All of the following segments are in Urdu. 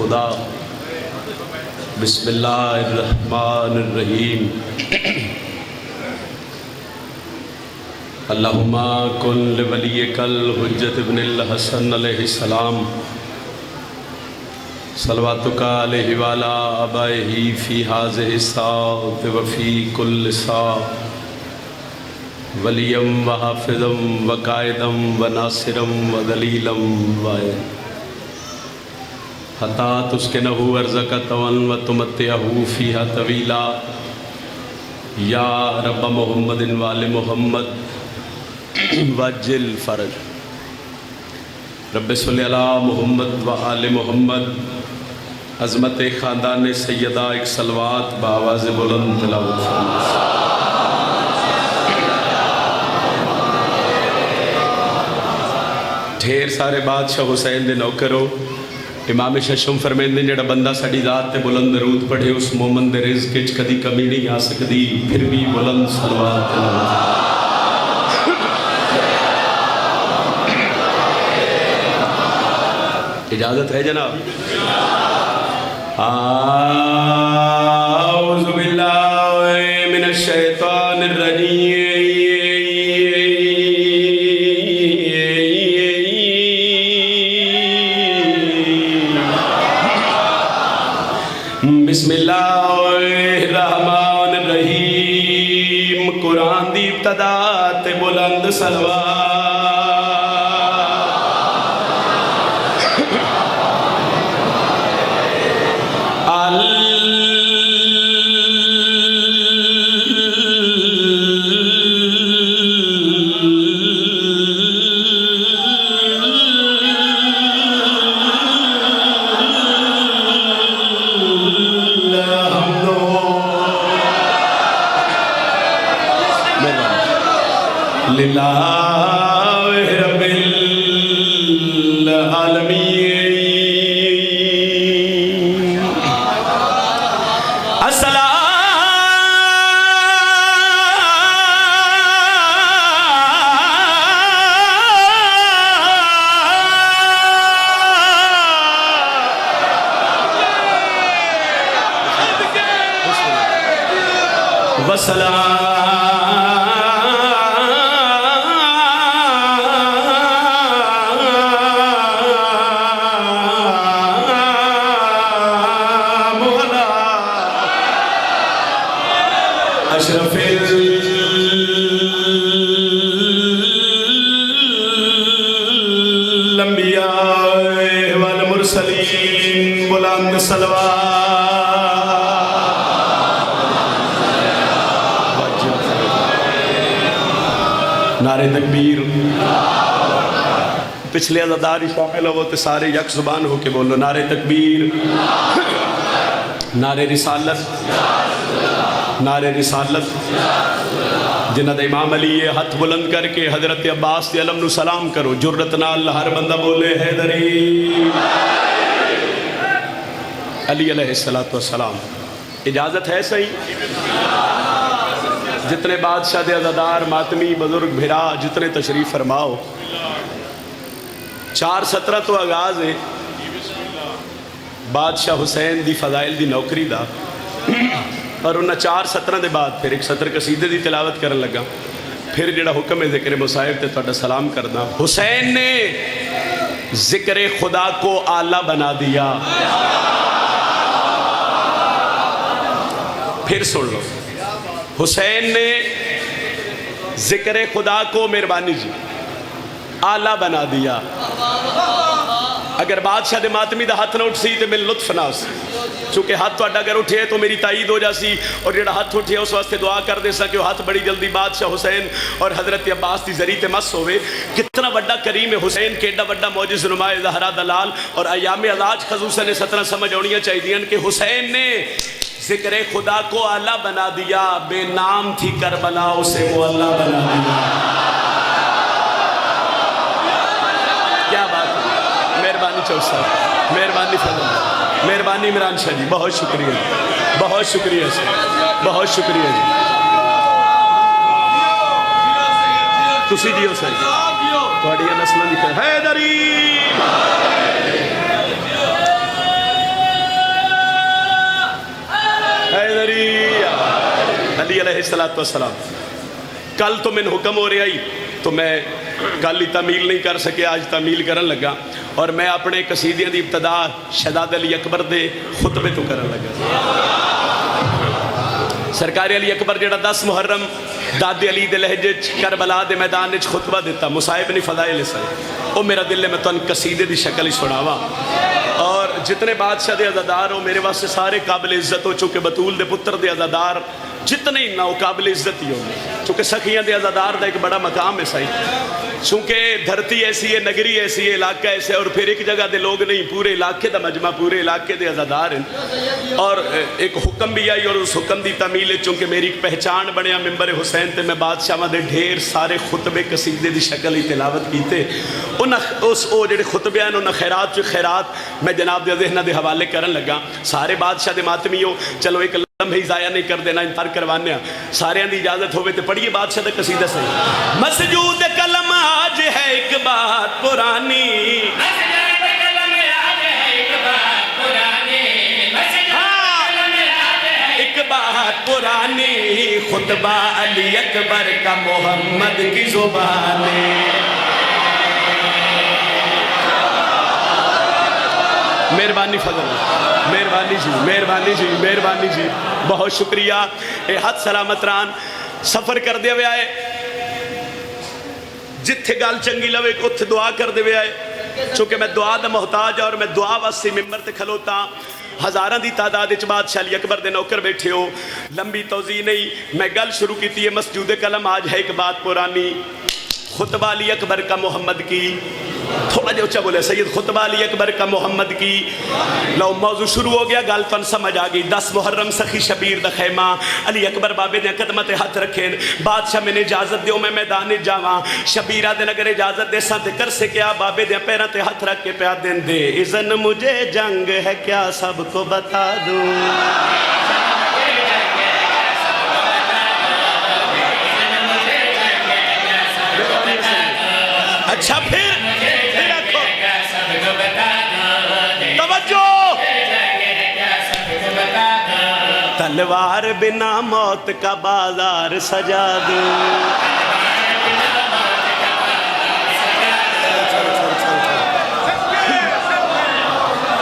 خدا۔ بسم اللہ الرحمن الرحیم۔ اللہم کن لولیک الحجۃ ابن الحسن علیہ السلام صلواتک علیہ وعلی آبائہ فی ہذہ الساعۃ وفی کل ساعۃ ولیم وحافظم وقائدم وناصرم ودلیلم حتی تسکنہ ارضک طوعا وتمتعہ فیہا طویلا۔ یا رب محمد وآل محمد وجل فرج۔ رب صلی علی محمد وآل محمد۔ عظمت خاندان سیدہ ایک صلوات بآواز بلند تلاوت فرمائیں۔ ڈھیر سارے بادشاہ حسین دے نوکرو، امام ششم فرمیندے جڑا بندہ ساڑی ذات تے بلند درود پڑھے اس مومن دے رزق وچ کدی کمی نہیں آ سکدی، پھر بھی بلند صلوات تلاوت۔ اجازت ہے جناب؟ اعوذ باللہ من الشیطان الرجیم۔ بسم اللہ الرحمن الرحیم۔ قرآن دی ابتدا تے بلند صلوات۔ للہ رب العالمین۔ وسلام اشرف الانبیاء والمرسلین۔ بلند صلوات۔ نعرہ تکبیر۔ پچھلے عزاداری شامل ہو تے سارے یک زبان ہو کے بولو نعرہ تکبیر، نعرہ رسالت، نعرہ رسالت۔ جنہ دا امام علی ہاتھ بلند کر کے حضرت عباس دے علم نو سلام کرو، جرت نال ہر بندہ بولے حیدری۔ علی علیہ السلام۔ اجازت ہے صحیح؟ جتنے بادشاہ دے عزادار ماتمی بزرگ بھرا جتنے تشریف فرماؤ، 4:17 تو آغاز ہے بادشاہ حسین دی فضائل دی نوکری دا، اور انہاں 4:17 دے بعد پھر ایک سطر قصیدے دی تلاوت کرن لگا، پھر جڑا حکم ہے ذکر مصائب تے تہاڈا سلام کرنا۔ حسین نے ذکر خدا کو آلہ بنا دیا۔ پھر سن لو، حسین نے ذکر خدا کو مہربانی جی آلہ بنا دیا۔ اگر بادشاہ دے ماتمی دا ہاتھ نہ اٹھ سی تو میرے لطف نہ سی، چونکہ ہاتھ تو اگر اٹھے تو میری تائید ہو جاسی، اور جڑا ہاتھ اٹھے اس واسطے دعا کر دے سا کہ وہ ہاتھ بڑی جلدی بادشاہ حسین اور حضرت عباس دی ذریعے تے مس ہوئے۔ کتنا بڑا کریم ہے حسین، کیڈا بڑا معجز نمائے زہرا دلال، اور ایام علاج خصوصاً اس طرح سمجھ ہونیاں چاہیے کہ حسین نے ذکر خدا کو آلہ بنا دیا، بے نام تھی کربلا اسے معلّہ بنا دیا۔ کیا بات ہے، مہربانی چوس صاحب، مہربانی فضل، مہربانی عمران شاہ جی، بہت شکریہ، بہت شکریہ جی، بہت شکریہ جی۔ تسی جیو سر تھوڑی نسلوں دی حیدری۔ علی علیہ السلام کل تو میں حکم ہو رہا ہی تو میں کل ہی تعمیل نہیں کر سکے آج تعمیل کرن لگا اور میں اپنے قصیدیاں دی ابتدا شہزادہ علی اکبر دے خطبے تو کرن لگا سرکار علی اکبر جڑا 10 محرم دادے علی دے لہجے کربلا دے میدان وچ خطبہ دیتا مصائب نے فضائل سے او میرا دل ہے میں تن قصیدے دی شکل ہی سناواں اور جتنے بادشاہ دے عزادار ہو میرے واسطے سارے قابل عزت ہو چونکہ بطول دے پتر دے عزادار جتنے ہی نہ وہ قابل عزت ہی ہو چونکہ سخیاں دے عزادار دا ایک بڑا مقام ہے صحیح چونکہ دھرتی ایسی ہے نگری ایسی ہے علاقہ ایسے اور پھر ایک جگہ دے لوگ نہیں پورے علاقے دا مجمع پورے علاقے دے عزادار ہیں اور ایک حکم بھی آئی اور اس حکم دی تعمیل ہے چونکہ میری ایک پہچان بنیا ممبر حسین تے میں بادشاہ دے ڈھیر سارے خطبے قصیدے دی شکل ہی تلاوت کیتے اس جڑے خطبے ہیں انہوں نے خیرات میں جناب دے ذہنہ دے حوالے کرن لگا سارے بادشاہ دے ماتمی ہو چلو ایک لمحہ ہی ضائع نہیں کر دینا انتار کروانے سارے دی اجازت ہوئے تے پڑھیے بادشاہ دا قصیدہ صحیح مسجود کلم آج ہے ایک بات پرانی ایک بات پرانی خطبہ علی اکبر کا محمد کی زبانی مہربانی فضل مہربانی جی بہت شکریہ اے حد سلامت ران سفر کر دے ہوئے آئے جتھے گال چنگی لوے اتھے دعا کر دے ہوئے آئے چونکہ میں دعا دا محتاج اور میں دعا واسطے ممبر تے کھلوتا ہزاراں دی تعداد وچ بادشاہ علی اکبر دے نوکر بیٹھے ہو لمبی توضیح نہیں میں گل شروع کیتی ہے مسجود کلم آج ہے ایک بات پرانی خطبہ علی اکبر کا محمد کی تھوڑا جو اچھا بولے سید خطبہ علی اکبر کا محمد کی لو موضوع شروع ہو گیا گال پن سمجھ آگئی 10 محرم سخی شبیر دا خیمہ علی اکبر بابے نے قدمت ہاتھ رکھیں بادشاہ میں نے اجازت دیو میں میدان جاواں شبیرہ دن اگر اجازت دے ساتھ کر سے کیا بابے دے پیرہ تے ہاتھ رکھ کے پیا دن دے اذن مجھے جنگ ہے کیا سب کو بتا دوں اچھا پھر تلوار بنا موت کا بازار سجا دوں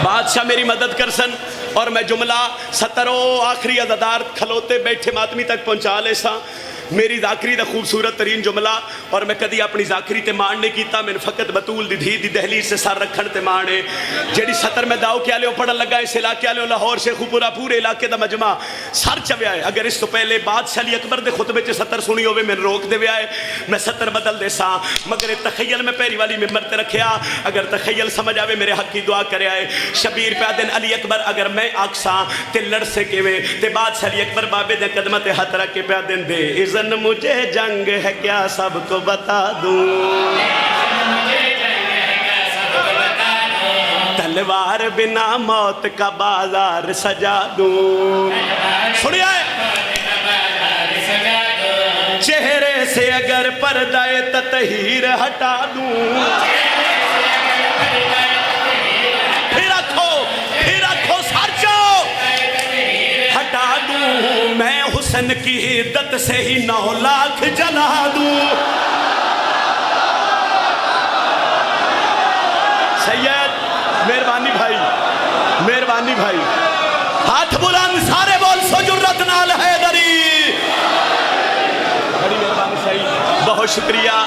بادشاہ میری مدد کر سن اور میں جملہ 70 آخری عزادار کھلوتے بیٹھے ماتمی تک پہنچا لے سا میری ذاکری دا خوبصورت ترین جملہ اور میں کدی اپنی ذاکری تے ماننے کیتا میں فقط بطول دی دھی دی دہلیز سے سر رکھن تے مانے جیڑی 70 میں داؤ کیا لے پڑھن لگا اس علاقے والے لاہور شیخو پورا پورے علاقے دا مجمع سر چویا ہے اگر اس تو پہلے بادشاہ علی اکبر دے خطبے چ 70 سنی ہوئے میں روک دے ویا ہے میں 70 بدل دے سا مگر تخیل میں پہلی والی ممبر تے رکھیا اگر تخیل سمجھ آوے میرے حق کی دعا کرے آئے شبیر پہ دن علی اکبر اگر میں آکساں تے لڑ سکے وے تے بادشاہ علی اکبر بابے دے قدمت ہاتھ رکھ کے پہ دن دے اذن مجھے جنگ ہے کیا سب کو بتا دوں تلوار بنا موت کا بازار سجا دوں سنیے چہرے سے اگر پردہ تطہیر ہٹا دوں پھر رکھو سر جاؤ ہٹا دوں میں حسن کی عدت سے ہی 9 لاکھ جلا دوں سید مہربانی بھائی ہاتھ بلند سارے بول سو جرت نال حیدری بڑی مہربانی صحیح بہت شکریہ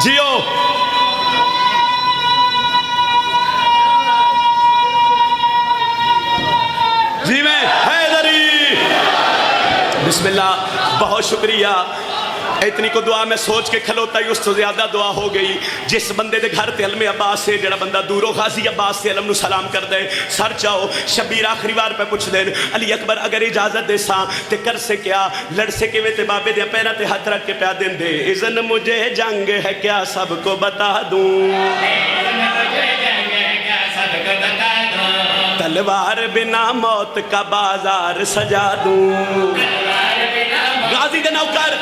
جیو جی میں حیدری بسم اللہ بہت شکریہ اتنی کو دعا میں سوچ کے کھلوتا ہی اس تو زیادہ دعا ہو گئی جس بندے دے گھر تے علم عباس سے جڑا بندہ دورو غازی عباس سے علم نو سلام کر دے سر چاہو شبیر آخری بار پہ پوچھ دین علی اکبر اگر اجازت دے ساں تے کر سے کیا لڑ سے کے وے تے بابے دے پیرہ تے ہاتھ رکھ کے پیا دین دے اذن مجھے جنگ ہے کیا سب کو بتا دوں تلوار بنا موت کا بازار سجا دوں غازی دے نوکر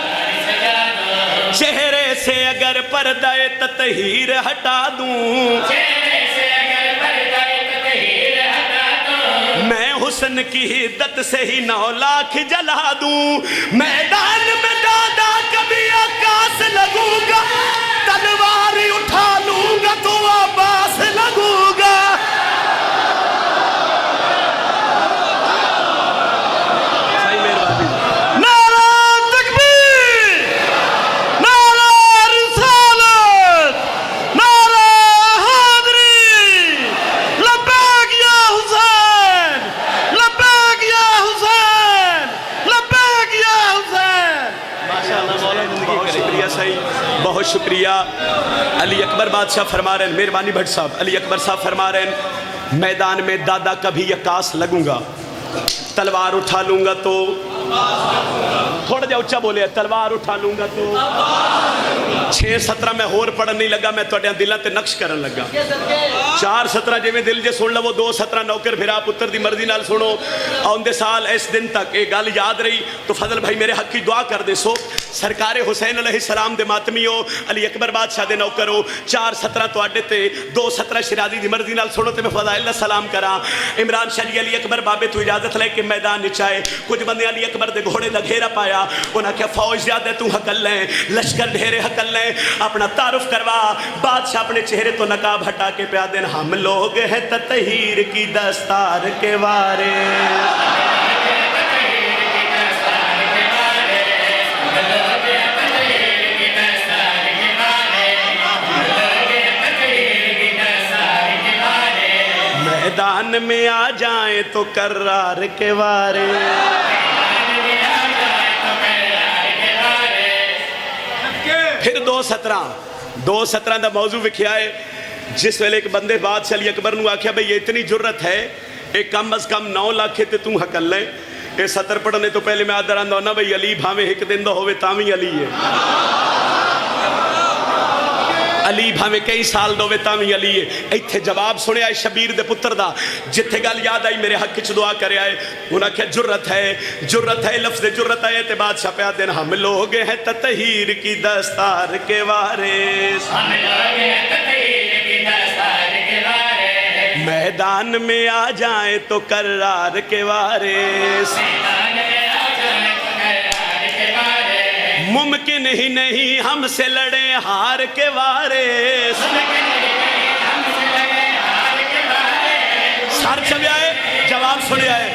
چہرے سے اگر پردہ تطہیر ہٹا دوں میں حسن کی حدت سے ہی 9 لاکھ جلا دوں میدان میں دادا کبھی عکاس لگوں گا تلوار اٹھا لوں گا تو عباس لگوں گا بہت شکریہ علی اکبر بادشاہ فرما رہے ہیں مہربانی بھٹ صاحب علی اکبر صاحب فرما رہے ہیں میدان میں دادا کبھی عکاس لگوں گا تلوار اٹھا لوں گا تو تھوڑا جا اچھا بولے تلوار اٹھا لوں گا تو 6:17 میں ہور پڑھن نہیں لگا میں توڑیاں دلہ تے نقش کرن لگا 4:17 جے میں دل جے سن لو 2:17 نوکر بھیرا پتر دی مرضی نال سنو آندے سال اس دن تک ایک گل یاد رہی تو فضل بھائی میرے حق کی دعا کر دے سو سرکار حسین علیہ السلام دے ماتمی ہو علی اکبر بادشاہ دے نوکر ہو 4:17 تو آڈے تے 2:17 شرازی دی مرضی نال سنو تے میں فضائل السلام کرا عمران شاہ علی اکبر بابے تو اجازت لے کہ میدان نچائے کچھ بندے علی اکبر دے گھوڑے دا گھیرا پایا انہاں کیا فوج زیادہ تو حقل لیں لشکر ڈھیرے حقل لیں اپنا تعارف کروا بادشاہ اپنے چہرے تو نقاب ہٹا کے پیا دین ہم لوگ ہیں تطہیر کی دستار کے وارے میدان میں آ جائیں تو کرار کے وارے پھر 2:17 دا موضوع وکھیا ہے جس ویلے ایک بندے بادشاہ علی اکبر نو آکھیا بھئی یہ اتنی جرت ہے ایک کم از کم 9 لاکھ تے توں حقل لیں اے 70 پڑھنے تو پہلے میں آدھر آندھا ہونا بھئی علی بھاویں ایک دن دا ہوئے تاویں علی ہے علی بھاویں کئی سال دوے تاویں علی ہے ایتھے جواب سنے آئے شبیر دے پتر دا جتھے گل یاد آئی میرے حق کچھ دعا کرے آئے انہاں کیا جرت ہے لفظ جرت آئے تے بادشاہ پہ آتے ہیں ہم لوگ ہیں تطہیر کی دستار کے وارث میدان میں آ جائیں تو کرار کے وارث ممکن ہی نہیں ہم سے لڑیں ہار کے وارث سر چلے آئے جواب سنے آئے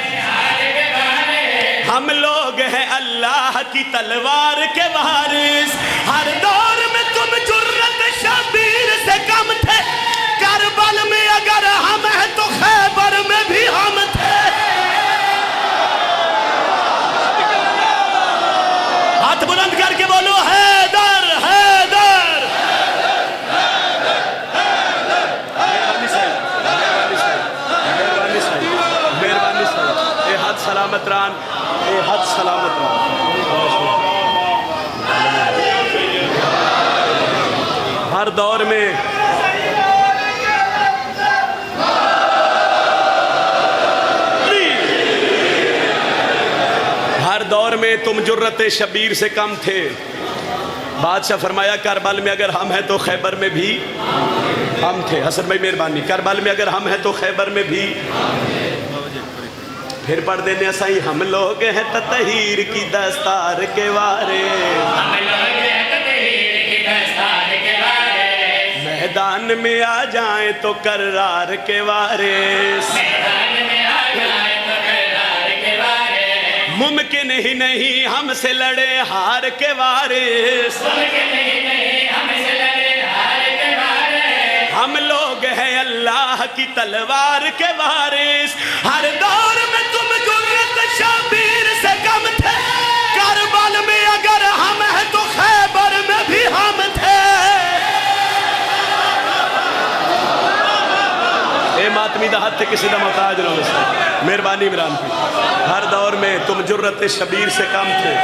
ہم لوگ ہیں اللہ کی تلوار کے وارث ہر دور میں تم جرت شبیر سے کم تھے کربل میں اگر ہم ہیں تو خیبر میں بھی ہم تھے ہاتھ بلند کر کے بولو حیدر حیدر مہربانی صاحب اے ہاتھ سلامت ران ہر دور میں تم جرت شبیر سے کم تھے بادشاہ فرمایا کربل میں اگر ہم ہیں تو خیبر میں بھی ہم تھے حسن بھائی مہربانی کربل میں اگر ہم ہیں تو خیبر میں بھی پھر پڑھ دینے سائیں ہم لوگ ہیں تطہیر کی دستار کے وارے میدان میں آ جائیں تو کرار کے وارث ممکن ہی نہیں ہم سے لڑے ہار کے وارث ہم لوگ ہیں اللہ کی تلوار کے وارث ہر دور میں تم جرت شبیر سے کم تھے کربل میں اگر ہم ہیں تو خیبر میں بھی ہم تھے اے ماتمی دا ہاتھ کسی دا محتاج نہ ہو مہربانی عمران کی ہر دور میں تم جرت شبیر سے کم تھے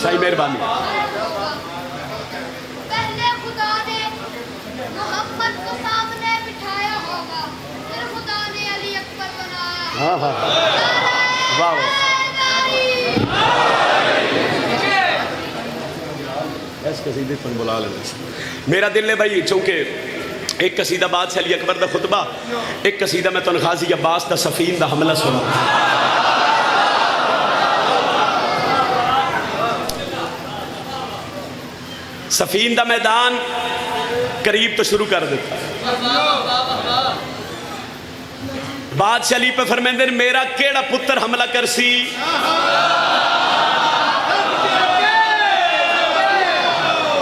صحیح مہربانی پہلے خدا نے محمد کو سامنے بٹھایا ہوگا پھر خدا نے علی اکبر بنایا ہاں ہاں واہ واہ. اس قصیدے پر بلا لینا. میرا دل ہے بھائی چونکہ ایک قصیدہ بادشاہ علی اکبر دا خطبہ, ایک قصیدہ میں تنہوں غازی عباس دا سفین دا حملہ سنا. سفین دا میدان قریب تو شروع کر دیتا. بادشاہ علی پہ فرمیندے میرا کیڑا پتر حملہ کر سی.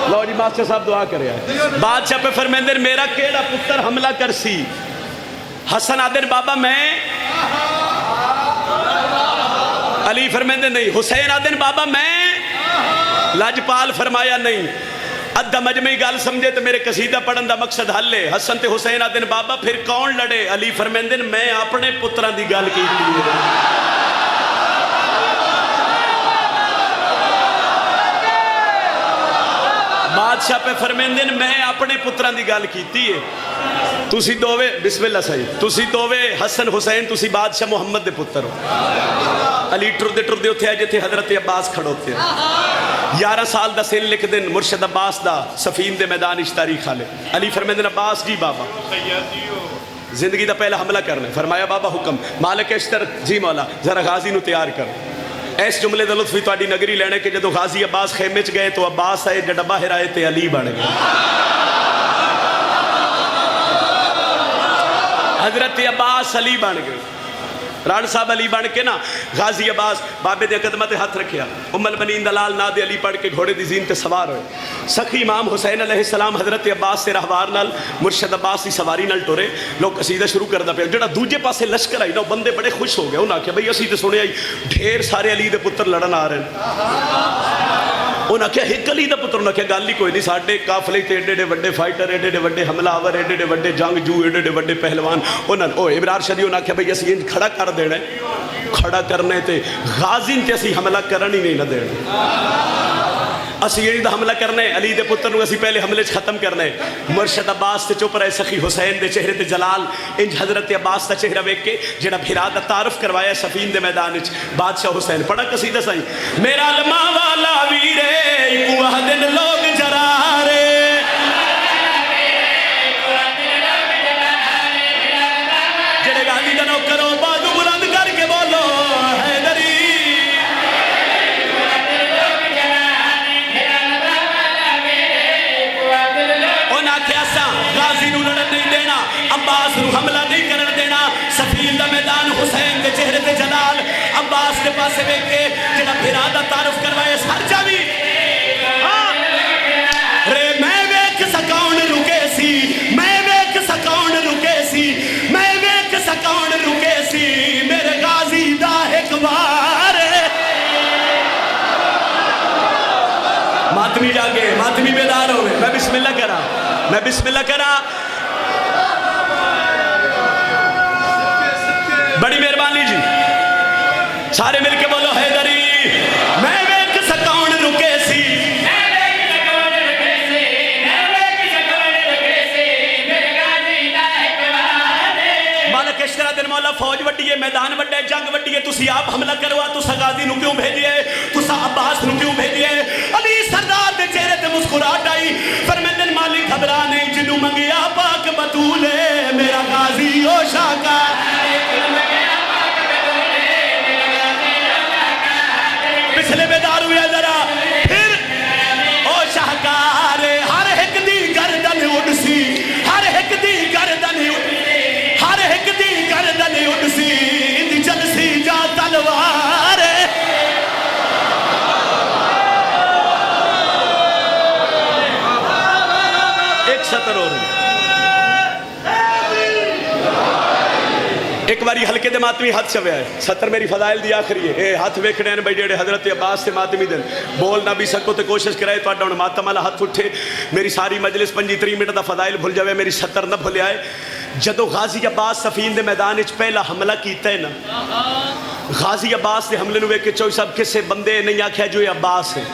لو جی ماسٹر صاحب دعا کرے آئے. بادشاہ پہ فرمیندے میرا کیڑا پتر حملہ کر سی. حسن آدن بابا میں. علی فرمیندے نہیں. حسین آدن بابا میں. لاجپال فرمایا نہیں. ادھا مجمعی گال سمجھے تو میرے قصیدہ پڑھن دا مقصد حل ہے. حسن تے حسین آدن بابا پھر کون لڑے. علی فرمیندے میں اپنے پتران دی گال کی تھی. بادشاہ پہ فرمیندے میں اپنے پتران دی گال کیتی ہے. تسی دووے بسم اللہ صحیح تسی دووے حسن حسین تسی بادشاہ محمد دے پتر ہو. علی ٹردے ٹردے ہوتے ہیں جتے حضرت عباس کھڑوتے ہیں. 11 سال دا سن لکھ دن مرشد عباس دا سفین دے میدان اچ تاریخ حالے. علی فرمیندے عباس جی بابا زندگی دا پہلا حملہ کرنے. فرمایا بابا حکم. مالک اشتر جی مولا ذرا غازی نو تیار کر. ایس جملے دا لطفی تواڈی نگری لینے کہ جدو غازی عباس خیمے چ گئے تو عباس آئے جڑا باہر آئے تے علی بن گئے. حضرت عباس علی بن گئے. ران صاحب علی بن کے نا غازی عباس بابے دے قدمہ تے ہاتھ رکھیا. ام البنین دلال ناد علی پڑھ کے گھوڑے دی زین تے سوار ہوئے. سخی امام حسین علیہ السلام حضرت عباس سے رہوار نال مرشد عباس دی سواری نال ٹورے. لوگ قصیدہ شروع کردا پیا. جڑا دوجے پاسے لشکر آئی نا بندے بڑے خوش ہو گئے. انہاں کہ بھئی اسی تے سنے آئی ڈھیر سارے علی دے پتر لڑن آ رہے ہیں. انہاں کہ ایک علی دا پتر. انہاں کہ گل ہی کوئی نہیں. ساڈے قافلے تے ایڈے ایڈے وڈے فائٹر ایڈے ایڈے وڈے حملہ آور ایڈے ایڈے وڈے جنگجو ایڈے ایڈے وڈے پہلوان. انہاں او ابرار شدی انہاں کہ بھئی اسی انج کھڑا کر دینا ہے. کھڑا کرنے تے غازین تے اسی حملہ کرن ہی نہیں نہ دینا. اسی یہی دا حملہ کرنے علی دے پتر نو اسی پہلے حملے ختم کرنے. مرشد عباس تے چپ رہے. سخی حسین دے چہرے تے جلال انج حضرت عباس دا چہرہ ویکھ کے جڑا بھرا دا تعارف کروایا سفین دے میدان وچ. بادشاہ حسین پڑھا قصیدہ سائیں. میرا لما والا ویرے کو دن لوگ جرارے جڑے غازی دا نوکر ہو بازو بلند کر کے بولو حیدری. انہاں کہ اساں غازی نو لڑن نہیں دینا. عباس نو حملہ نہیں کرن دینا. سفین دا میدان حسین دے چہرے تے جلال عباس دے پاسے ویکھ کے جڑا بھرا دا تعارف کروائے سر جاوی رے میں ویکھ سکون رکے سی. میں ویکھ سکون رکے سی. میں ویکھ سکون رکے سی. میرے غازی دا ایک بار ماتمی جاگے ماتمی بیدار ہوئے. میں بسم اللہ کرا. میں بسم اللہ کرا. بڑی مہربانی جی سارے مل کے بولو حیدری. میں ویکھ سکون رکے سی. مالک اشترا دن مولا فوج وڈی ہے میدان وڈے جنگ وڈی ہے. تسی آپ حملہ کروا تسا غازی نو کیوں بھیجئے. تسا عباس نو کیوں بھیجئے. علی سردار دے چہرے تے مسکراہٹ آئی. فرمیندے مالک گھبرا نہیں جنوں منگیا پاک بطول ہے میرا غازی او شاہکار. پچھلے بیدار ہوئے ذرا پھر او شاہکار. ہر ایک دی گردن اڑ سی. ہر ایک دی گردن ہر ایک دی گردن اڑ سی. دی چل سی جا تلوار. ایک سطر اور ایک باری ہلکے دے ماتمی ہاتھ چویا ہے. سطر میری فضائل دی آخری ہے. اے ہاتھ ویکھنے ہیں بھائی جڑے حضرت عباس سے ماتمی دن بول نہ بھی سکو تے کوشش کرائے تو اڈا ماتم والا ہاتھ اٹھے. میری ساری مجلس 25-30 منٹ دا فضائل بھول جاوے. میری سطر نہ بھولے آئے. جدو غازی عباس سفین دے میدان وچ پہلا حملہ کیتا ہے نا غازی عباس دے حملے نو ویکھ کے چوئی صاحب کسے بندے نہیں آکھیا جو یہ عباس ہے.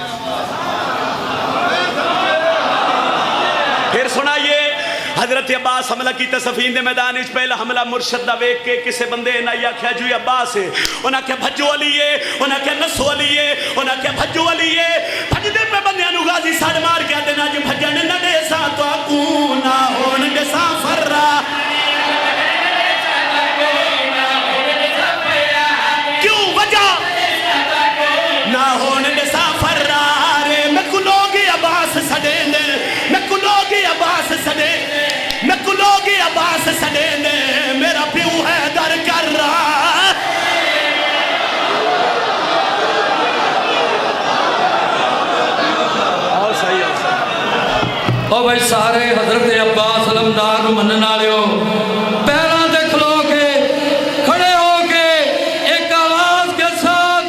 پھر سنا یہ حضرت عباس حملہ کی صفین دے میدان اس پہلا حملہ مرشد دا ویک کے کسے بندے نہ یا کیا جو عباس ہے انہاں کیا بھجو علیے انہاں کیا نسو علیے انہاں کیا بھجو علیے بھج دے پہ بندے انہوں غازی ساڑ مار کیا دینا جو بھجن نہ دے سا تو اکونا ہون دے سا فرہ کیوں وجہ نہ ہون دے سا فرہ میں کلوگی عباس سڑے نے میں کلوگی عباس سڑے میں کلوگی عباس سڑے نے میرا پیو ہے در کر رہا آؤ صحیح او بھائی سارے حضرت عباس علمدار منن والے ہو پیراں تے کھلو کے کھڑے ہو کے ایک آواز کے ساتھ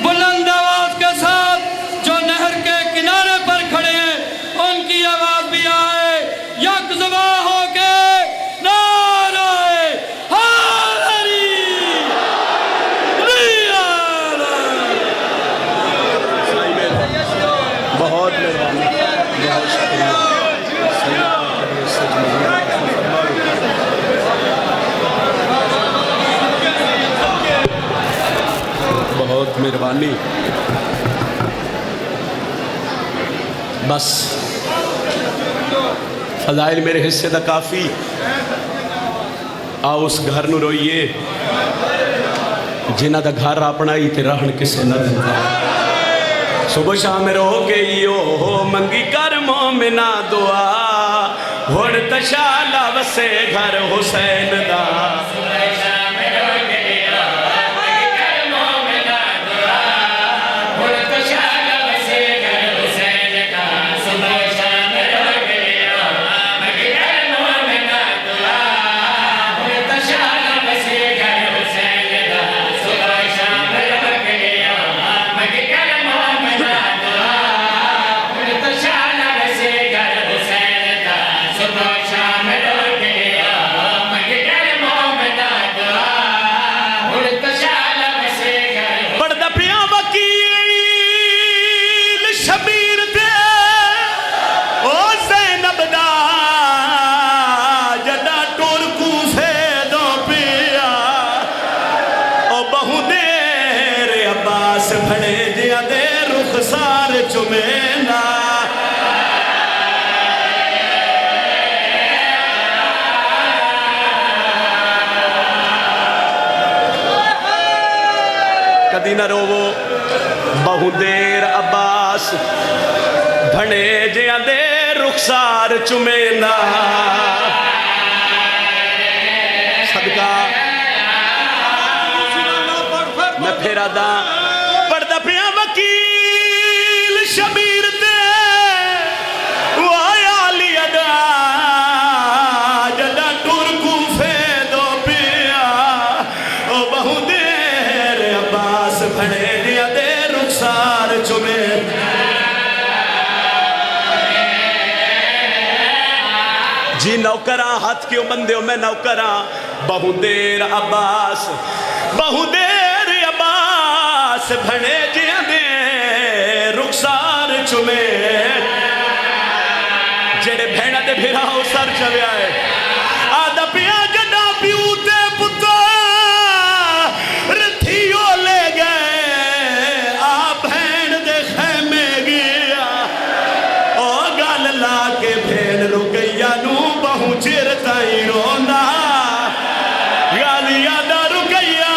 بلند آواز کے ساتھ جو نہر کے کنارے پر کھڑے ہیں ان کی آواز بھی آئے یک زباں ہو کے نعرہ حیدری بہت مہربانی بہت شکریہ بہت مہربانی بس فضائل میرے حصے دا کافی آؤ اس گھر نو روئیے جنہ دا گھر اپنا ہی تے رہن کسے نہ دنگا صبح شام رو کے یو منگی کر مومنہ دعا ہوڑ تشالہ وسے گھر حسین دا کدی نہ روو بہو دیر عباس بھنے جیاں دے رخسار چمینا صدقہ میں پھیرا دا پردہ پیاں وکیل شبیر دے وایا لی ادا جدا ٹور کوفے دو پیا او بہو دیر عباس بھنے دیا دے رخسار چمینا جی نوکراں ہاتھ کیوں بندے ہو میں نوکراں بہو دیر عباس بھنے جیاں دے رخسار چمے جڑے بھیڑا دے بھیرا ہو سر چوے آئے آدھا پیا جڑا پیو تے پتا رتھیو لے گئے آ بھین دے خیمے گیا او گال لا کے بھین رکیا نو بہو چرتا ہی رونا گالیا دا رکیا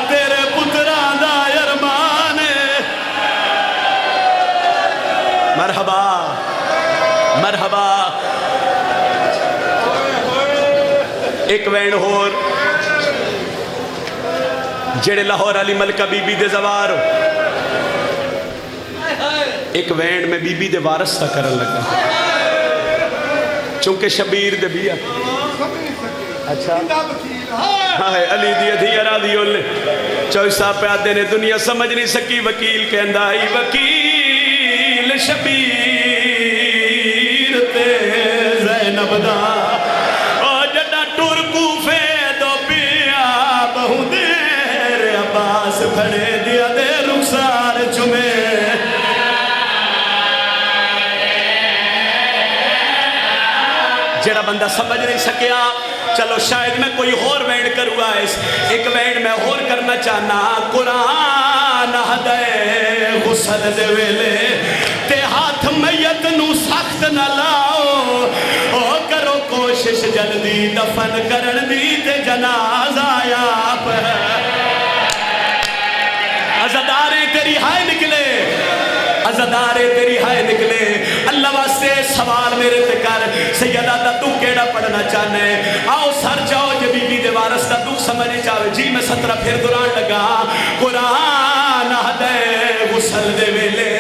تیرے پتران دا ارمان مرحبا مرحبا ایک وین ہور جڑے لاہور علی ملکہ بی بی دے زوار ایک وین میں بی بی دے وارث تا کرن لگا چونکہ شبیر دے بیا اچھا ہائے علی دی ادھی راضی ہولے چوئسا پہ آدھے نے دنیا سمجھ نہیں سکی وکیل کہندہ ہی وکیل شبیر تے زینب دا او جڑا ٹور کوفے دو پیا بہو دیر عباس بھڑے دیا دے رخسار چمے جڑا بندہ سمجھ نہیں سکیا چلو شاید میں کوئی اور وینڈ کروں گا ایک وینڈ میں اور کرنا چاہنا قرآن ہدے غسل دے ویلے تے ہاتھ میت نو سخت نہ لاؤ او کرو کوشش جلدی دفن کرن دی تے جنازہ آپ عزادارے تیری ہائے نکلے عزادارے تیری ہائے نکلے اللہ واسطے سوال میرے تے کر سیدہ دا تو کیڑا پڑھنا چاہنے آؤ سر جاؤ جب بی بی دے وارث دا دکھ سمجھے چاہے جی میں 17 پھر دوران لگا قرآن ہدے غسل دے ویلے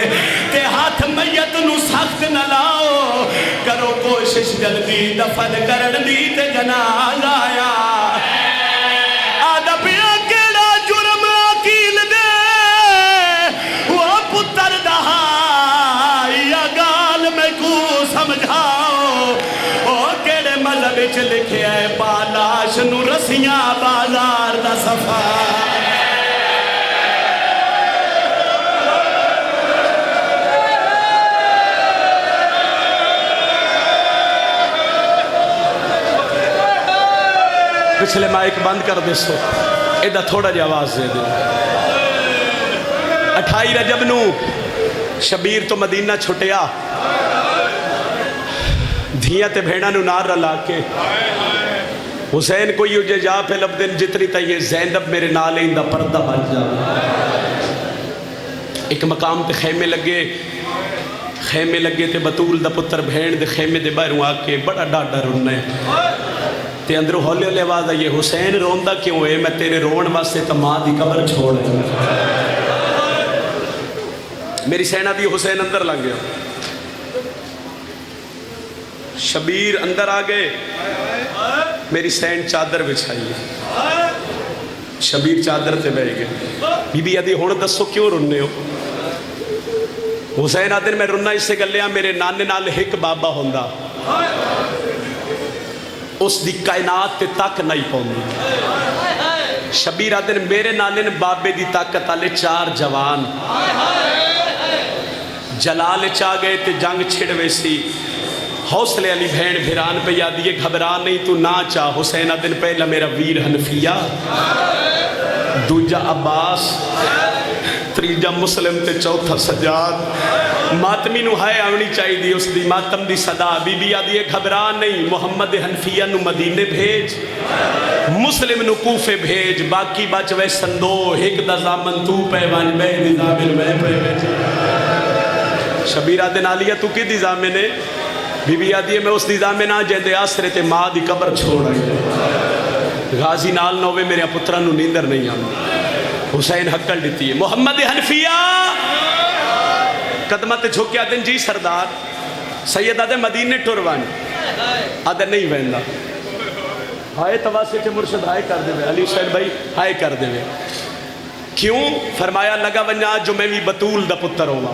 تے ہاتھ میت نو سخت نہ لاؤ کرو کوشش جلدی دفن کرن دی تے جنازہ آیا آدھا پیا کیڑا جرم عقیل دے وہ پتر دہا یا گال میں کو سمجھاؤ او کیڑے مذہب وچ لکھے ہے بالاش نو رسیاں بازار دا صفا پچھلے مائک بند کر دے سو ایدہ تھوڑا جا آواز دے دے 28 رجب نو شبیر تو مدینہ چھٹیا دھیاں تے بھیڑا نو نار رلا کے حسین کو یوں جے جا پہ لب دن جتنی تا یہ زینب میرے نالے اندہ پردہ بن جا ایک مقام تے خیمے لگے تے بطول دا پتر بھیڑ دے خیمے دے باہروں آکے بڑا ڈاڈا رننے تے اندروں ہولے ہولے آواز آئیے حسین روندہ کیوں ہے میں تیرے رون واسطے تا ماں دی قبر چھوڑ ہے میری سینہ دی حسین اندر لگ گیا شبیر اندر آگئے میری سین چادر بچھائی ہے شبیر چادر تے بیٹھ گئے بی بی آدھی ہون دسو کیوں رننے ہو حسین آدھن میں رننا اس سے گلیا میرے نانے نال ہک بابا ہوندہ اس دی کائنات تے تک نہیں پہنی شبیر آدھن میرے نانے بابے دی طاقت آلے 4 جوان جلال چاہ گئے تے جنگ چھڑوے سی حوصلے علی بھین بھیران پہ یادیے گھبران نہیں تو نہ چاہ حسین آدھن پہلا میرا ویر حنفیہ دوجہ عباس تریجہ مسلم تے چوتھا سجاد ماتمی نو ہائے آونی چاہی دی اس دی ماتم دی صدا بی بی آدھی گھبران نہیں محمد حنفیہ نو مدینے بھیج مسلم نو کوفے بھیج باقی بچ وے سندو ایک دا زامن تو پیوان بے دی زامن میں پہ بھیج شبیر آدھن آلیہ تو کی دی زامن ہے بی بی آدھی میں اس دی زامن آ جیندے آسرے تے ماں دی قبر چھوڑ آئی غازی نال نوے میرے پتران نو نیندر نہیں آمد حسین حقل دیتی ہے محمد حنفیہ قدمت جھوکے آدھن جی سردار سید آدھے مدینے ٹوروان آدھے نہیں ویندہ ہائے تواسے کے مرشد ہائے کر دے وے علی حسین بھائی ہائے کر دے وے کیوں فرمایا لگا ونجا جو میں بھی بطول دا پتر ہوا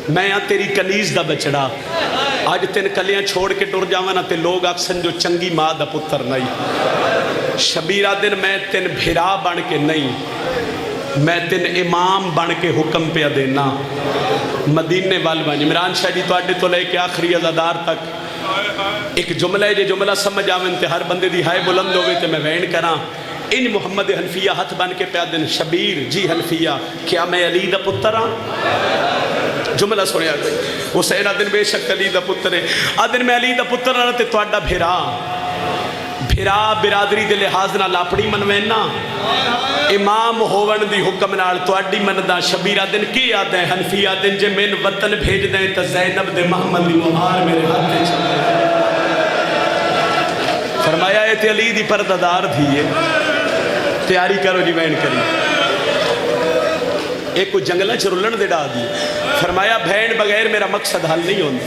میں یہاں تیری کنیز دا بچڑا آج تین کلیاں چھوڑ کے ٹور جاوانا تے لوگ اکسن جو چنگی ماں دا پتر نہیں شبیرہ دن میں تین بھیرا بن کے نہیں میں تین امام بن کے حکم پہ دینا مدینے والوان عمران شاہ جی تو آڈے تو لے کے آخری عزادار تک ایک جملہ ہے جو جملہ سمجھ آویں تے ہر بندے دی ہائے بلند ہوئے تے میں وین کراں ان محمد حنفیہ ہاتھ بن کے پیا دن شبیر جی حنفیہ کیا میں علی دا پتر ہاں جملہ سنے آتے حسین آدن بے شک علی دا پتر ہے آدن میں علی دا پتر ہاں تے تو آڈا بھیرا برادری دے لحاظ نہ لاپڑی منوینا امام ہوون دی حکم نال تو اڈی مندہ شبیرہ دن کی آدھے حنفیہ دن جے من وطن بھیج دیں تا زینب دے محمد دی مہار میرے ہاتھے چلے فرمایا اے تے علی دی پردادار دھیئے تیاری کرو جی وین کری ایک کو جنگلہ چرولن دے ڈا دی فرمایا بھین بغیر میرا مقصد حل نہیں ہوندی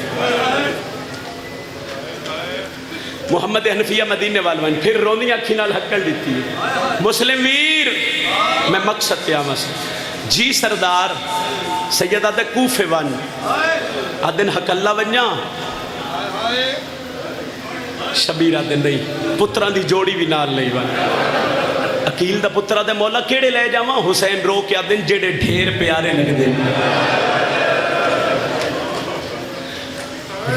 محمد حنفیہ مدینے والوان پھر روندی اکھی نال حقل دیتی ہے مسلم ویر میں مقصد پہ آمس جی سردار سید آدھے کوفے وان آدھن حق اللہ ونیا شبیر آدھن نہیں پتران دی جوڑی بھی نال نہیں وان عقیل دا پتر آدھے مولا کیڑے لے جاواں حسین رو کے آدھن جڑے ڈھیر پیارے لگ دے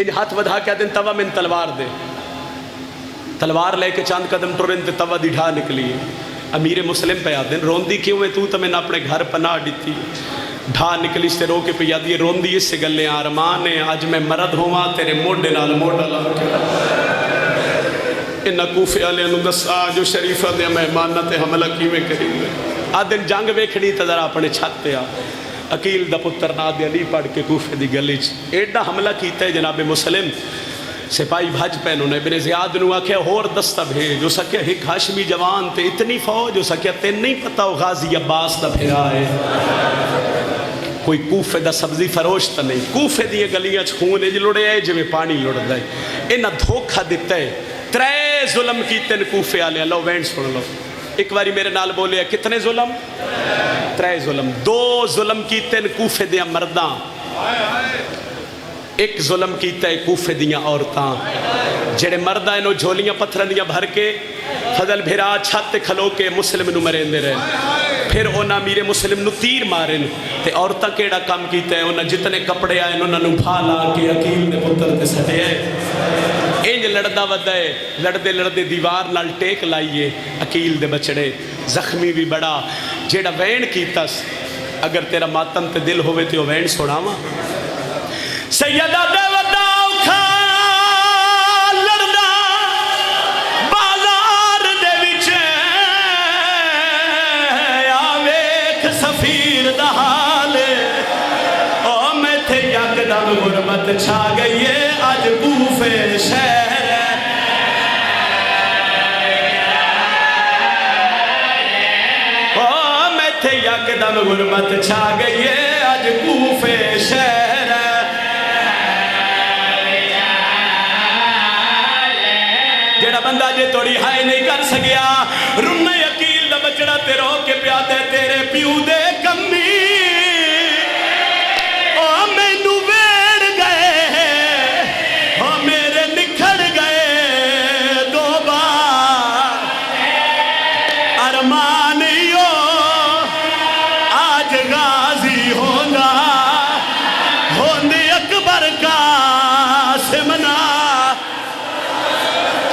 ان ہاتھ ودھا کے دن توا من تلوار دے، تلوار لے کے چاند قدم ٹرن تے توا دی ڈھا نکلی ہے۔ امیر مسلم پہ آدن روندی کیوں ہے تو میں نے اپنے گھر پناہ دیتی، ڈھا نکلی سے رو کے پہ یادی روندی اس سے گلے آرمان ہے آج میں مرد ہوا تیرے موڈے نال موڈا لا کے انہا کوفے علیہ نو دسا جو شریفہ دے مہمانت حملہ کیویں کریں گے۔ آدن جنگ ویکھڑی تا ذرا اپنے چھتے آ عقیل دا پتر نادی علی پڑھ کے کوفے دی گلی ایڈا حملہ کیتا ہے جناب مسلم سپاہی بھج پہ انہوں نے ابن زیاد نو آکھیا ہور دستہ بھیج جو سکیا ایک ہاشمی جوان تے اتنی فوج جو سکیا تے نہیں پتا ہو غازی عباس دا پھرا ہے کوئی کوفے دا سبزی فروش تا نہیں کوفے دی گلیاں خون اج لڑے ہے جو پانی لڑ دے انہا دھوکھا دیتا ہے 3 ظلم کیتے کوفے آلے اللہ وین سن لو ایک باری میرے نال بولے کتنے ظلم 3 ظلم 2 ظلم کیتے کوفے دیا مرداں ایک ظلم کیتا ہے کوفے دیاں عورتاں جڑے مردہ انہوں جھولیاں پتھرن دیاں بھر کے فضل بھیرا چھت کھلو کے مسلم نو مرین دے رہے پھر اونا میرے مسلم نو تیر مارن تے عورتاں کیڑا کام کیتا ہے اونا جتنے کپڑے آئے انہوں نو پھالا کے عقیل دے پتر تے سٹے ہیں انج لڑدا ودا ہے لڑدے لڑدے دیوار نال ٹیک لائیے عقیل دے بچڑے زخمی بھی بڑا جیڑا وین کیتا اگر تیرا ماتم تے دل ہوئے تے وہ وین سوڑاواں سیدہ دے ودا اکھا لڑدا بازار دے وچے آویک سفیر دا حال او میں تھے یک دم غربت چھا گئی ہے آج کوفے شہر او میں تھے یک دم غربت چھا گئی ہے آج کوفے شہر جیڑا بندہ جے توڑی ہائے نہیں کر سکیا رن عقیل دا بچڑا تے رو کے پیادے تیرے پیو دے کمی او مینو ویڑ گئے او میرے نکھڑ گئے 2 بار ارمانیو آج غازی ہونا ہوندی اکبر کا سمنا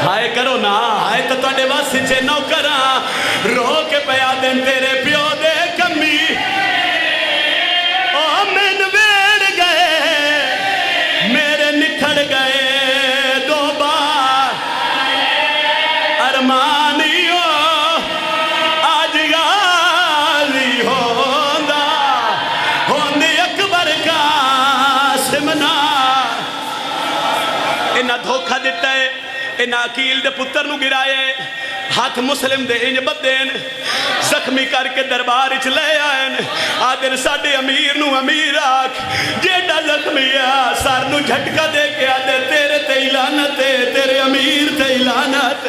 ہائے کرو نا ہائے تو توڑے واسی چے نو کرا رو کے پیا دن تیرے پیو دے کمی او من ویڑ گئے میرے نکھڑ گئے 2 بار ارمانیو آج غازی ہوندا ہوندی اکبر کا سمنا انہا دھوکھا دیتا ہے انہا عقیل دے پتر نو گرائے ہاتھ مسلم دے انج بدین زخمی کر کے دربار اچ لے آئین آدھر ساڑے امیر نو امیر آکھ جیڑا زخمی ہے سار نو جھٹکا دے کے آدھر تیرے تے لعنت ہے تیرے امیر تے لعنت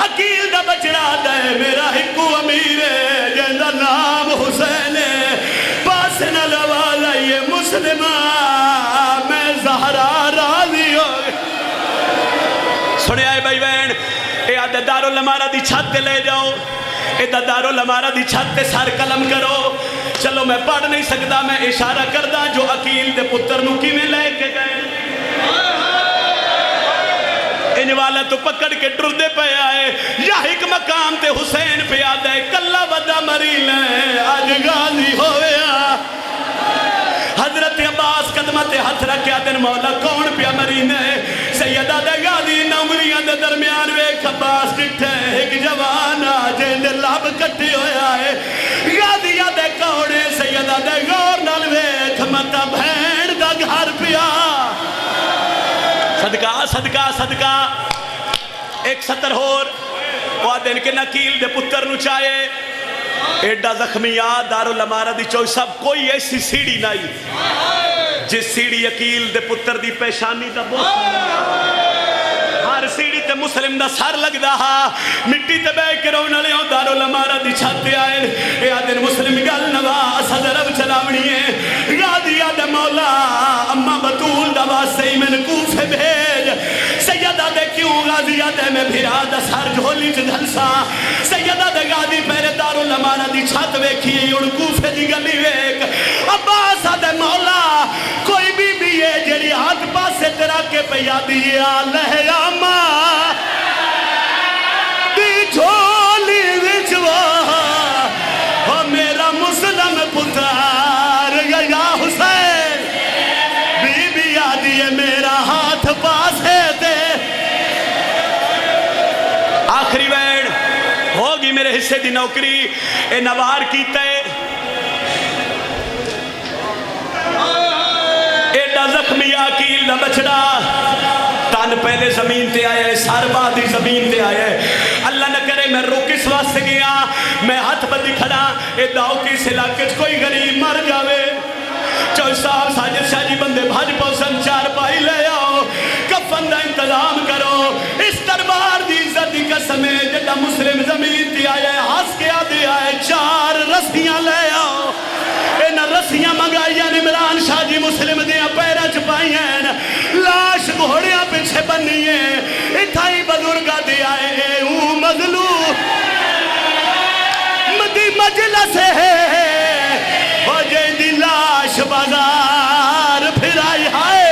عقیل دا بچڑا دے میرا ہکو امیر ہے جیندہ نام حسین ہے پاس نہ لوالا یہ مسلمہ میں زہرا راضی ہو سنے آئے بھائی بہن اے آدھے دارو لمارہ دی چھت لے جاؤ اے دارو لمارہ دی چھت سار قلم کرو چلو میں پڑھ نہیں سکتا میں اشارہ کردہ جو عقیل دے پتر نو کی میں لے کے گئے ان والا تو پکڑ کے ٹردے پہ آئے یا ایک مقام تے حسین پہ آدھے کلہ ودا مری لیں آج غازی ہویا حضرت عباس قدمت ہاتھ رکھیا دن مولا کون پیا مرینے سیدہ دے غازی نوریاں دے درمیان ویک عباس ڈٹھے ایک جوان آجے لب کٹی ہویا ہے غازیہ دے کوڑے سیدہ دے غور نال ویک متا بھین دا گھر پیا صدقہ صدقہ صدقہ ایک سطر ہور وہ دن کے نکیل دے پتر نو چاہے ایڈا زخمیات دارو لمارہ دی چوئی سب کوئی ایسی سیڑی نہیں جس سیڑی عقیل دے پتر دی پیشانی دا بہت ہر سیڑی تے مسلم دا سر لگ دا مٹی تے بے کے رونا لے دارو لمارہ دی چھاتے آئے اے آدھن مسلم گل نواز حضرب چلاونی ہے غازیہ دے مولا اما بطول دا واسے میں کوفے بھیج سیدہ دے کیوں غازیہ دے میں بھیرا دا سر جھولی چھ دھلسا سیدہ دے غازی پہرے دارو لمارہ دی چھات ویکھی اڑ کوفے دی گلی ویک عباس دے مولا کوئی بھی ہے جیڑی ہاتھ پاسے تیرا کے پیا دیا لہیاما دی جھولی وچوا وہ میرا مسلم پتر یا حسین بی بی آدھی ہے میرا ہاتھ پاسے دے آخری ویڑ ہوگی میرے حصے دی نوکری اے نوار کیتا ہے ایڈا زخمی آکیل نہ بچڑا تن پہلے زمین تے آیا ہے سار بعد ہی زمین تے آیا ہے اللہ نہ کرے میں روک اس واسطے گیا میں ہاتھ بندی کھڑا اے داؤ کی اس علاقے کوئی غریب مر جاوے چوئی صاحب ساجد شاہ جی بندے بھاج پوسن چار پائی لے آؤ کفن دا انتظام کرو اس دربار دی عزت دی قسم ہے جڑا مسلم زمین تے آیا ہے ہنس کے آدھے آئے 4 رسیاں لے آؤ اینا رسیاں منگائیاں عمران شاہ جی مسلم دیاں پیرہ چپائی ہیں لاش گھوڑیاں پیچھے بنی ہیں اتھائی بزرگا دیا ہے مظلوم مدی مجلس ہے وہ جیدی لاش بازار پھرائی ہائے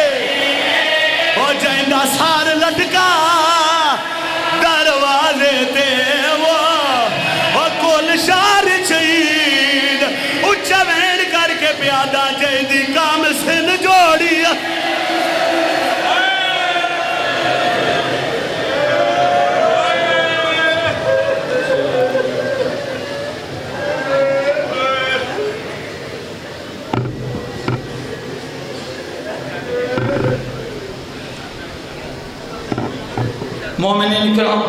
وہ جیدہ سار لٹکا دروازے تے وہ کل شار چید اچھا وین کر کے پیادہ جیدی کام سن جوڑی مومنین کرام